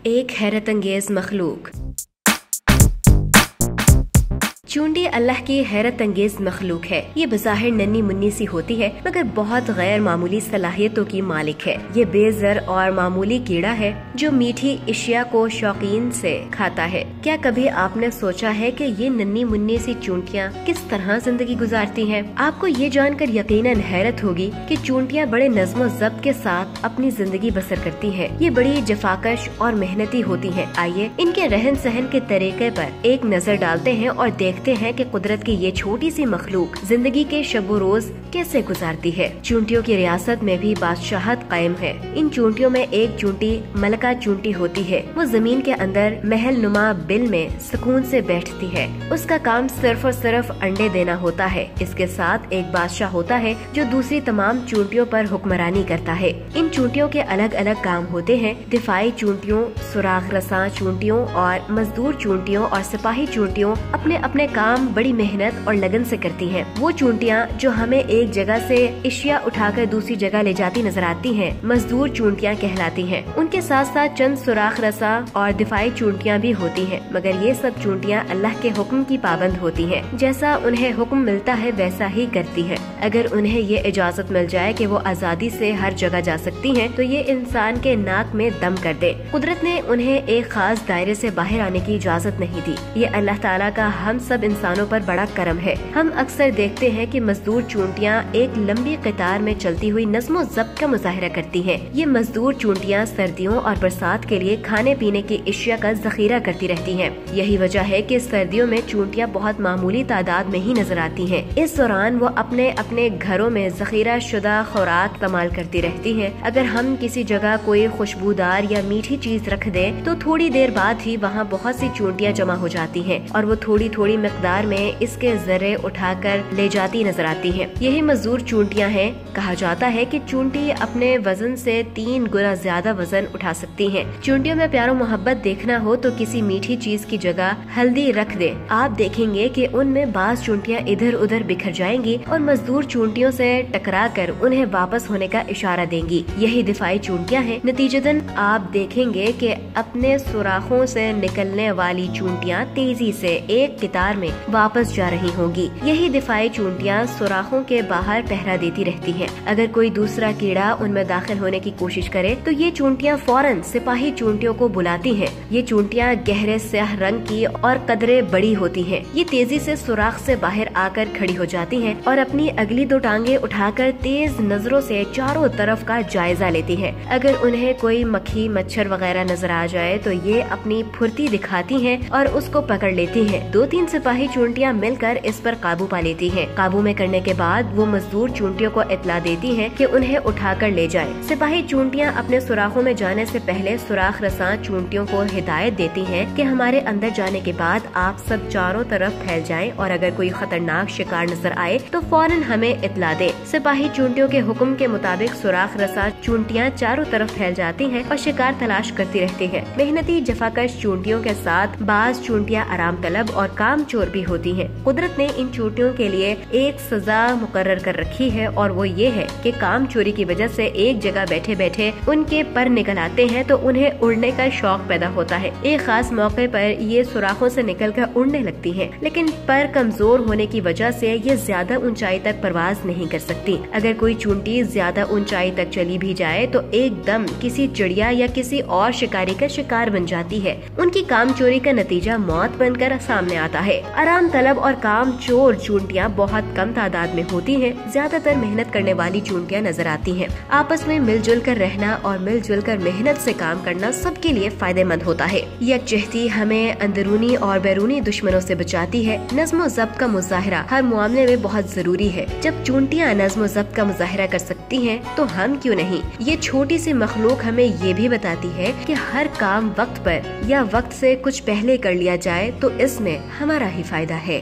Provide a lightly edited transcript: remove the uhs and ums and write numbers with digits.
एक हैरत अंगेज मखलूक। चूंटी अल्लाह की हैरत अंगेज मखलूक है। ये बज़ाहिर नन्ही मुन्नी सी होती है मगर बहुत गैर मामूली सलाहियतों की मालिक है। ये बेज़र और मामूली कीड़ा है जो मीठी अशिया को शौकीन से खाता है। क्या कभी आपने सोचा है कि ये नन्ही मुन्नी सी चूंटियाँ किस तरह जिंदगी गुजारती हैं? आपको ये जानकर यकीनन हैरत होगी कि चूंटियाँ बड़े नज़्म ज़ब्त के साथ अपनी जिंदगी बसर करती हैं। ये बड़ी जफाकश और मेहनती होती हैं। आइए इनके रहन सहन के तरीके पर एक नजर डालते हैं और देखते हैं कि कुदरत की ये छोटी सी मखलूक जिंदगी के शब रोज कैसे गुजारती है। चूंटियों की रियासत में भी बादशाहत कायम है। इन चूंटियों में एक चूंटी मलका चूंटी होती है। वो जमीन के अंदर महल नुमा बिल में सुकून से बैठती है। उसका काम सिर्फ और सिर्फ अंडे देना होता है। इसके साथ एक बादशाह होता है जो दूसरी तमाम चूंटियों पर हुक्मरानी करता है। इन चूंटियों के अलग अलग काम होते हैं। दिफाई चूंटियों, सुराख रसा चूंटियों और मजदूर चूंटियों और सिपाही चूंटियों अपने अपने काम बड़ी मेहनत और लगन से करती हैं। वो चूंटियाँ जो हमें एक जगह से अशिया उठाकर दूसरी जगह ले जाती नजर आती हैं, मजदूर चूंटियाँ कहलाती हैं। उनके साथ साथ चंद सुराख रसा और दिफाई चूंटियाँ भी होती हैं, मगर ये सब चूंटियाँ अल्लाह के हुक्म की पाबंद होती हैं। जैसा उन्हें हुक्म मिलता है वैसा ही करती हैं। अगर उन्हें ये इजाजत मिल जाए कि वो आजादी से हर जगह जा सकती हैं, तो ये इंसान के नाक में दम कर दे। कुदरत ने उन्हें एक खास दायरे से बाहर आने की इजाजत नहीं दी। ये अल्लाह ताला का हम सब इंसानों पर बड़ा करम है। हम अक्सर देखते हैं कि मजदूर चूंटियाँ एक लंबी कतार में चलती हुई नज़्म ज़ब्त का मुजाहिरा करती हैं। ये मजदूर चूंटियाँ सर्दियों और बरसात के लिए खाने पीने की अशिया का जखीरा करती रहती हैं। यही वजह है कि सर्दियों में चूंटियाँ बहुत मामूली तादाद में ही नजर आती हैं। इस दौरान वो अपने अपने घरों में जखीरा शुदा खुराक इस्तेमाल करती रहती हैं। अगर हम किसी जगह कोई खुशबूदार या मीठी चीज रख दें तो थोड़ी देर बाद ही वहाँ बहुत सी चूंटियाँ जमा हो जाती हैं और वो थोड़ी थोड़ी मिकदार में इसके जर्रे उठाकर ले जाती नजर आती हैं। यही मजदूर चूंटियाँ हैं। कहा जाता है कि चूंटी अपने वजन से 3 गुना ज्यादा वजन उठा सकती हैं। चूंटियों में प्यार और मोहब्बत देखना हो तो किसी मीठी चीज की जगह हल्दी रख दे। आप देखेंगे कि उनमें बाज चूंटियाँ इधर उधर बिखर जाएंगी और मजदूर चूंटियों से टकरा कर उन्हें वापस होने का इशारा देंगी। यही दिफाई चूंटियाँ हैं। नतीजतन आप देखेंगे कि अपने सुराखों से निकलने वाली चूंटियाँ तेजी से एक कतार में वापस जा रही होगी। यही दिफाई चूंटियाँ सुराखों के बाहर पहरा देती रहती हैं। अगर कोई दूसरा कीड़ा उनमें दाखिल होने की कोशिश करे तो ये चूंटियाँ फौरन सिपाही चूंटियों को बुलाती हैं। ये चूंटियाँ गहरे स्याह रंग की और कदरे बड़ी होती हैं। ये तेजी से सुराख से बाहर आकर खड़ी हो जाती हैं और अपनी अगली 2 टांगे उठाकर तेज नजरों से चारों तरफ का जायजा लेती हैं। अगर उन्हें कोई मक्खी मच्छर वगैरह नजर आ जाए तो ये अपनी फुर्ती दिखाती हैं और उसको पकड़ लेती हैं। 2-3 सिपाही चूंटियाँ मिलकर इस पर काबू पा लेती हैं। काबू में करने के बाद वो मजदूर चूंटियों को इत्तला देती हैं कि उन्हें उठाकर ले जाए। सिपाही चूंटियाँ अपने सुराखों में जाने से पहले सुराख रसां चूंटियों को हिदायत देती हैं कि हमारे अंदर जाने के बाद आप सब चारों तरफ फैल जाएं और अगर कोई खतरनाक शिकार नजर आए तो फौरन हमें इत्तला दे। सिपाही चूंटियों के हुक्म के मुताबिक सुराख रसा चूंटियाँ चारों तरफ फैल जाती हैं और शिकार तलाश करती रहती हैं। मेहनती जफाकश चूंटियों के साथ बाज चूंटियाँ आराम तलब और काम चोर भी होती हैं। कुदरत ने इन चूंटियों के लिए एक सजा मुकर्रर कर रखी है और वो ये है कि काम चोरी की वजह से एक जगह बैठे बैठे उनके पर निकल आते हैं तो उन्हें उड़ने का शौक पैदा होता है। एक खास मौके पर ये सुराखों से निकलकर उड़ने लगती हैं, लेकिन पर कमजोर होने की वजह से ये ज्यादा ऊंचाई तक परवाज नहीं कर सकती। अगर कोई चूंटी ज्यादा ऊंचाई तक चली भी जाए तो एकदम किसी चिड़िया या किसी और शिकारी का शिकार बन जाती है। उनकी काम चोरी का नतीजा मौत बनकर सामने आता है। आराम तलब और काम चोर चूंटियाँ बहुत कम तादाद में होती हैं। ज्यादातर मेहनत करने वाली चूंटियाँ नजर आती हैं। आपस में मिलजुल कर रहना और मिलजुल कर मेहनत से काम करना सबके लिए फायदेमंद होता है। यकजहती हमें अंदरूनी और बैरूनी दुश्मनों से बचाती है। नज़्म व ज़ब्त का मुजाहिरा हर मामले में बहुत जरूरी है। जब चूंटियाँ नज़्म व ज़ब्त का मुजाहिरा कर सकती हैं तो हम क्यों नहीं। ये छोटी सी मखलूक हमें ये भी बताती है कि हर काम वक्त पर या वक्त से कुछ पहले कर लिया जाए तो इसमें हमारा ही फायदा है।